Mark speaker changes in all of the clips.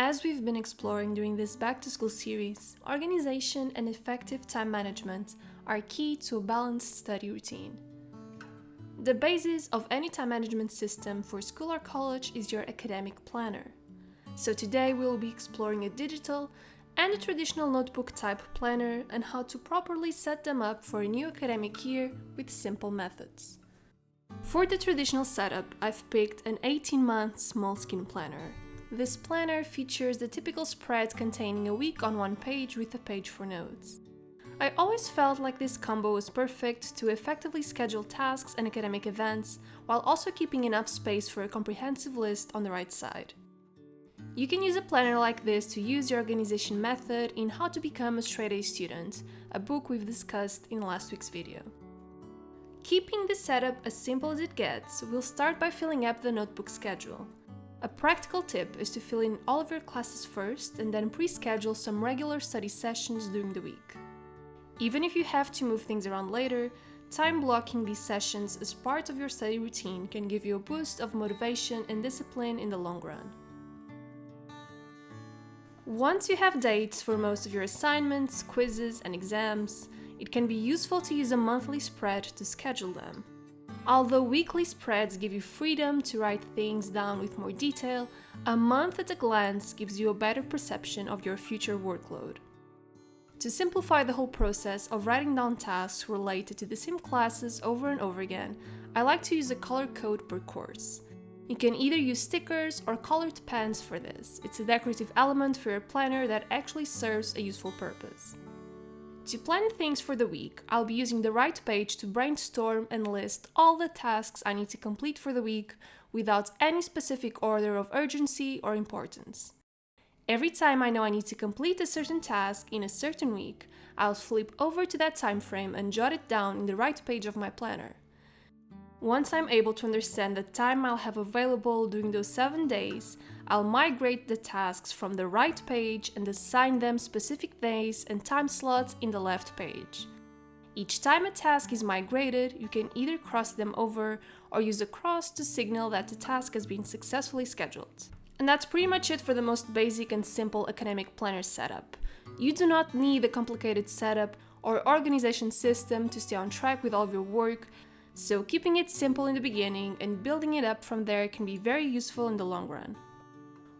Speaker 1: As we've been exploring during this back-to-school series, organization and effective time management are key to a balanced study routine. The basis of any time management system for school or college is your academic planner. So today we will be exploring a digital and a traditional notebook type planner and how to properly set them up for a new academic year with simple methods. For the traditional setup, I've picked an 18 Months Moleskine Planner. This planner features the typical spread containing a week on one page with a page for notes. I always felt like this combo was perfect to effectively schedule tasks and academic events while also keeping enough space for a comprehensive list on the right side. You can use a planner like this to use your organization method in How to Become a Straight A Student, a book we've discussed in last week's video. Keeping the setup as simple as it gets, we'll start by filling up the notebook schedule. A practical tip is to fill in all of your classes first and then pre-schedule some regular study sessions during the week. Even if you have to move things around later, time blocking these sessions as part of your study routine can give you a boost of motivation and discipline in the long run. Once you have dates for most of your assignments, quizzes, and exams, it can be useful to use a monthly spread to schedule them. Although weekly spreads give you freedom to write things down with more detail, a month at a glance gives you a better perception of your future workload. To simplify the whole process of writing down tasks related to the same classes over and over again, I like to use a color code per course. You can either use stickers or colored pens for this. It's a decorative element for your planner that actually serves a useful purpose. To plan things for the week, I'll be using the right page to brainstorm and list all the tasks I need to complete for the week without any specific order of urgency or importance. Every time I know I need to complete a certain task in a certain week, I'll flip over to that time frame and jot it down in the right page of my planner. Once I'm able to understand the time I'll have available during those 7 days, I'll migrate the tasks from the right page and assign them specific days and time slots in the left page. Each time a task is migrated, you can either cross them over or use a cross to signal that the task has been successfully scheduled. And that's pretty much it for the most basic and simple academic planner setup. You do not need a complicated setup or organization system to stay on track with all of your work, so keeping it simple in the beginning and building it up from there can be very useful in the long run.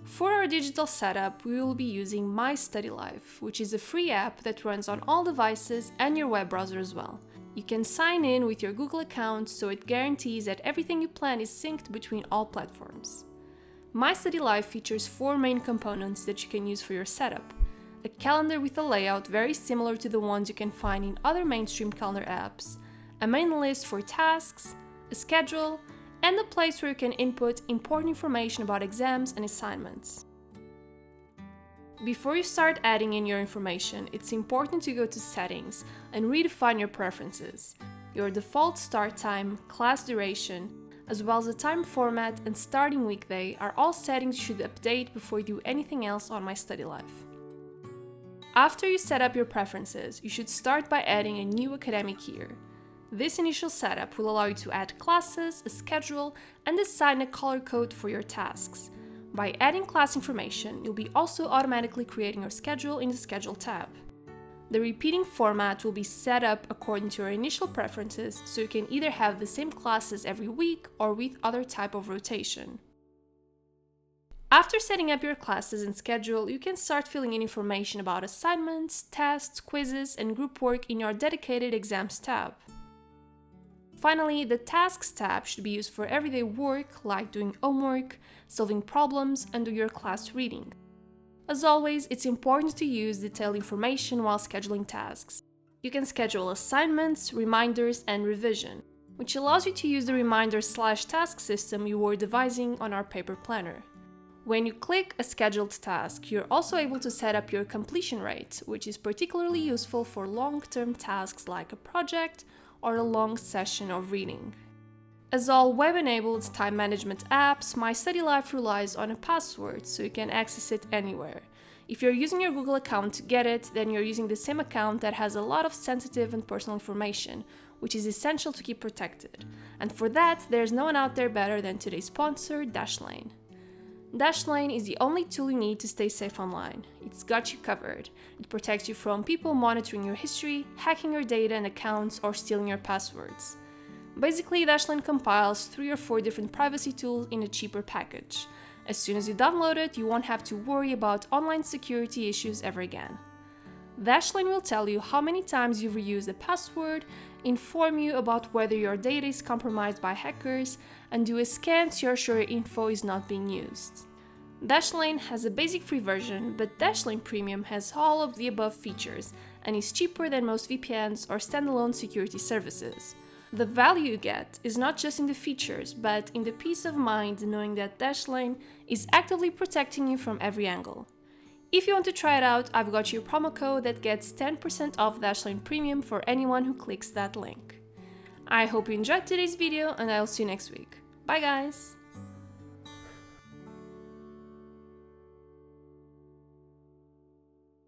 Speaker 1: For our digital setup, we will be using My Study Life, which is a free app that runs on all devices and your web browser as well. You can sign in with your Google account, so it guarantees that everything you plan is synced between all platforms. My Study Life features 4 main components that you can use for your setup: a calendar with a layout very similar to the ones you can find in other mainstream calendar apps, a main list for tasks, a schedule, and a place where you can input important information about exams and assignments. Before you start adding in your information, it's important to go to Settings and redefine your preferences. Your default start time, class duration, as well as the time format and starting weekday are all settings you should update before you do anything else on My Study Life. After you set up your preferences, you should start by adding a new academic year. This initial setup will allow you to add classes, a schedule, and assign a color code for your tasks. By adding class information, you'll be also automatically creating your schedule in the Schedule tab. The repeating format will be set up according to your initial preferences, so you can either have the same classes every week or with other type of rotation. After setting up your classes and schedule, you can start filling in information about assignments, tests, quizzes, and group work in your dedicated Exams tab. Finally, the Tasks tab should be used for everyday work like doing homework, solving problems, and do your class reading. As always, it's important to use detailed information while scheduling tasks. You can schedule assignments, reminders, and revision, which allows you to use the reminder/task system you were devising on our paper planner. When you click a scheduled task, you're also able to set up your completion rate, which is particularly useful for long-term tasks like a project or a long session of reading. As all web-enabled time management apps, My Study Life relies on a password, so you can access it anywhere. If you're using your Google account to get it, then you're using the same account that has a lot of sensitive and personal information, which is essential to keep protected. And for that, there's no one out there better than today's sponsor, Dashlane. Dashlane is the only tool you need to stay safe online. It's got you covered. It protects you from people monitoring your history, hacking your data and accounts, or stealing your passwords. Basically, Dashlane compiles 3 or 4 different privacy tools in a cheaper package. As soon as you download it, you won't have to worry about online security issues ever again. Dashlane will tell you how many times you've reused a password, inform you about whether your data is compromised by hackers, and do a scan to ensure your info is not being used. Dashlane has a basic free version, but Dashlane Premium has all of the above features and is cheaper than most VPNs or standalone security services. The value you get is not just in the features, but in the peace of mind knowing that Dashlane is actively protecting you from every angle. If you want to try it out, I've got you a promo code that gets 10% off Dashlane Premium for anyone who clicks that link. I hope you enjoyed today's video, and I'll see you next week. Bye guys!